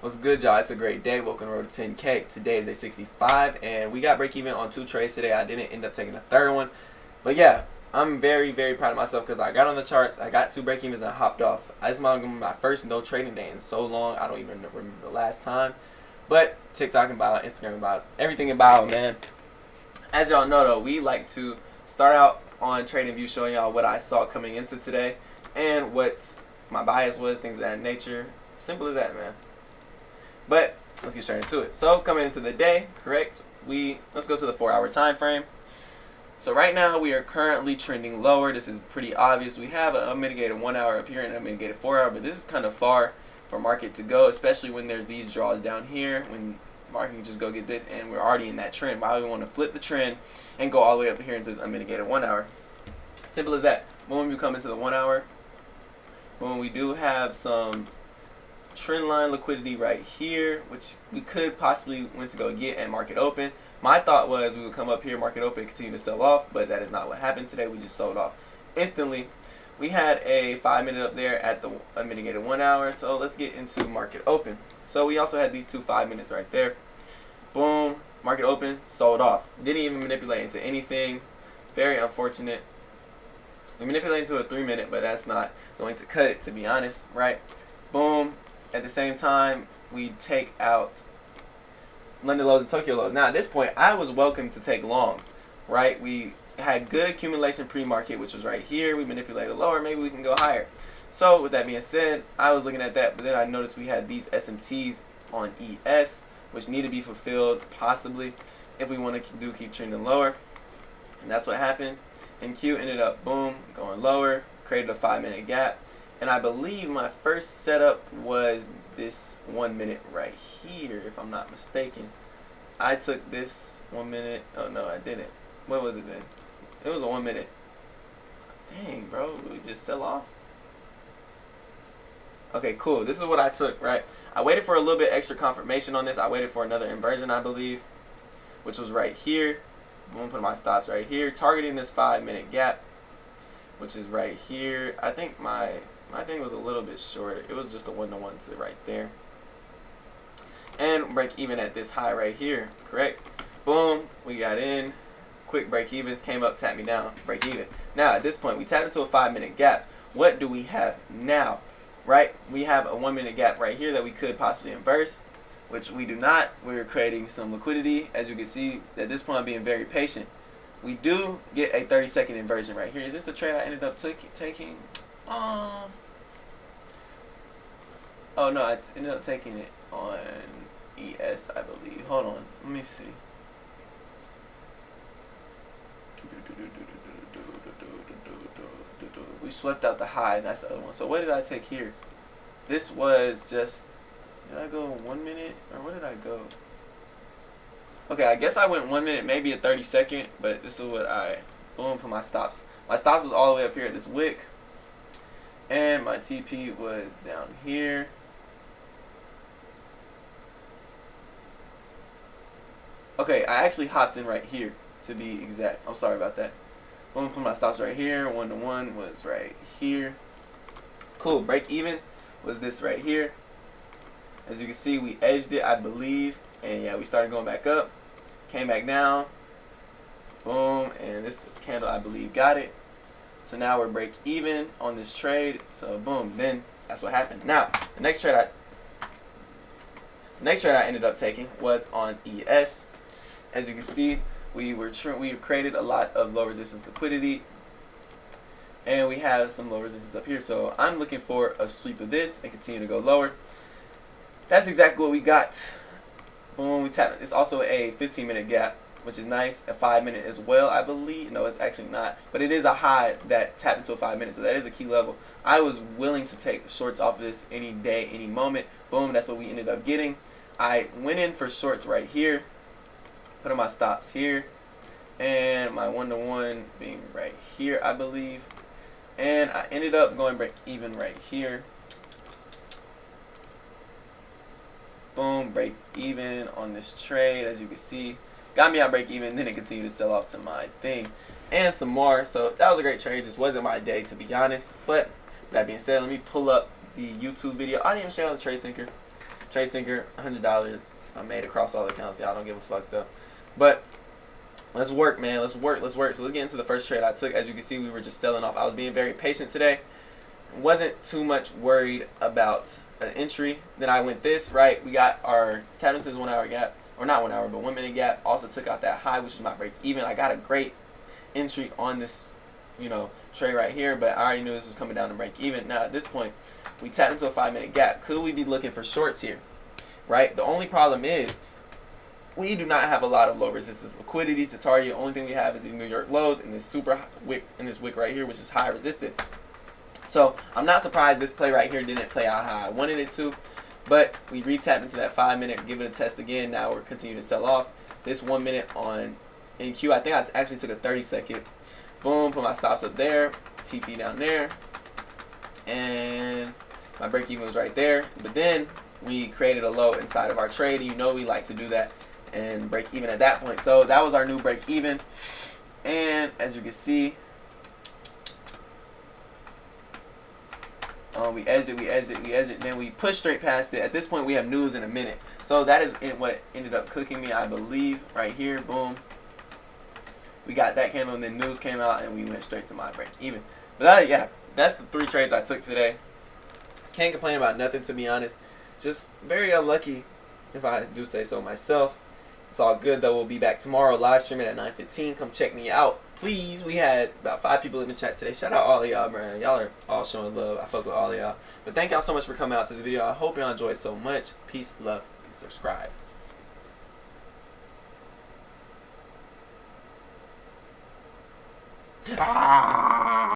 What's good, y'all? It's a great day. Welcome to Road to 10K. Today is day 65, and we got break even on 2 trades today. I didn't end up taking a third one. But yeah, I'm very, very proud of myself because I got on the charts, I got 2 break evens, and I hopped off. This is my first no trading day in so long. I don't even remember the last time. But TikTok about, Instagram about, everything about, man. As y'all know, though, we like to start out on TradingView showing y'all what I saw coming into today and what my bias was, things of that nature. Simple as that, man. But let's get straight into it. So coming into the day, correct? Let's go to the 4-hour time frame. So right now we are currently trending lower. This is pretty obvious. We have an unmitigated 1 hour up here and an unmitigated 4 hour, but this is kind of far for market to go, especially when there's these draws down here. When market can just go get this, and we're already in that trend. Why we want to flip the trend and go all the way up here into this unmitigated 1 hour? Simple as that. Boom, you come into the 1 hour. Boom, we do have some trend line liquidity right here, which we could possibly went to go get at market open. My thought was we would come up here, market open, continue to sell off, but that is not what happened today. We just sold off instantly. We had a 5-minute up there at the unmitigated 1 hour, so let's get into market open. So we also had these 2 5-minutes right there. Boom, market open, sold off. Didn't even manipulate into anything. Very unfortunate. We manipulated into a 3-minute, but that's not going to cut it, to be honest, right? Boom. At the same time, we take out London lows and Tokyo lows. Now, at this point, I was welcome to take longs, right? We had good accumulation pre-market, which was right here. We manipulated lower. Maybe we can go higher. So, with that being said, I was looking at that, but then I noticed we had these SMTs on ES, which need to be fulfilled, possibly, if we want to keep trending lower. And that's what happened. NQ ended up, boom, going lower, created a 5-minute gap. And I believe my first setup was this 1 minute right here, if I'm not mistaken. I took this 1 minute. Oh, no, I didn't. What was it then? It was a 1 minute. Dang, bro. We just sell off? Okay, cool. This is what I took, right? I waited for a little bit extra confirmation on this. I waited for another inversion, I believe, which was right here. I'm going to put my stops right here, targeting this 5-minute gap, which is right here. I think my thing was a little bit shorter. It was just a 1-to-1 to right there. And break even at this high right here, correct? Boom, we got in. Quick break evens, came up, tapped me down, break even. Now at this point, we tapped into a 5-minute gap. What do we have now, right? We have a 1 minute gap right here that we could possibly inverse, which we do not. We're creating some liquidity. As you can see, at this point, I'm being very patient. We do get a 30-second inversion right here. Is this the trade I ended up taking? Oh no, I ended up taking it on ES, I believe. Hold on, let me see. We swept out the high, and that's the other one. So what did I take here? This was just, did I go 1 minute, or where did I go? Okay, I guess I went 1 minute, maybe a 30-second, but this is what I, boom, put my stops. My stops was all the way up here at this wick, and my TP was down here. Okay, I actually hopped in right here, to be exact. I'm sorry about that. Boom, put my stops right here. 1-to-1 was right here. Cool, break even was this right here. As you can see, we edged it, I believe. And yeah, we started going back up. Came back down. Boom, and this candle, I believe, got it. So now we're break even on this trade. So boom, then that's what happened. Now, the next trade I ended up taking was on ES. As you can see, we created a lot of low resistance liquidity, and we have some low resistance up here. So I'm looking for a sweep of this and continue to go lower. That's exactly what we got. Boom, we tapped. It's also a 15-minute gap, which is nice. A 5-minute as well, I believe. No, it's actually not, but it is a high that tapped into a 5 minutes, so that is a key level. I was willing to take shorts off of this any day, any moment. Boom, that's what we ended up getting. I went in for shorts right here, put on my stops here, and my 1-to-1 being right here, I believe. And I ended up going break even right here. Boom, break even on this trade. As you can see, got me out break even, then it continued to sell off to my thing and some more. So that was a great trade. Just wasn't my day, to be honest. But that being said, let me pull up the YouTube video. I didn't even show the trade sinker. Trade sinker, $100 I made across all accounts. Y'all don't give a fuck though. But let's work, man. Let's work. So let's get into the first trade I took. As you can see, we were just selling off. I was being very patient today. Wasn't too much worried about an entry. Then I went this, right? We got our tap into this 1 hour gap. Or not 1 hour, but 1 minute gap. Also took out that high, which is my break even. I got a great entry on this, trade right here, but I already knew this was coming down to break even. Now at this point, we tapped into a 5 minute gap. Could we be looking for shorts here? Right? The only problem is we do not have a lot of low resistance liquidity to target. The only thing we have is the New York lows and this super wick and this wick right here, which is high resistance. So I'm not surprised this play right here didn't play out how I wanted it to. But we retapped into that 5 minute, give it a test again. Now we're continuing to sell off. This 1 minute on NQ, I think I actually took a 30-second. Boom, put my stops up there, TP down there, and my break even was right there. But then we created a low inside of our trade. You know we like to do that and break even at that point. So that was our new break even. And as you can see, we edged it, then we pushed straight past it. At this point, we have news in a minute. So that is what ended up cooking me, I believe, right here. Boom. We got that candle, and then news came out, and we went straight to my break even. But yeah, that's the 3 trades I took today. Can't complain about nothing, to be honest. Just very unlucky, if I do say so myself. It's all good, though. We'll be back tomorrow, live streaming at 9:15. Come check me out, please. We had about 5 people in the chat today. Shout out all of y'all, man. Y'all are all showing love. I fuck with all of y'all. But thank y'all so much for coming out to this video. I hope y'all enjoyed so much. Peace, love, and subscribe.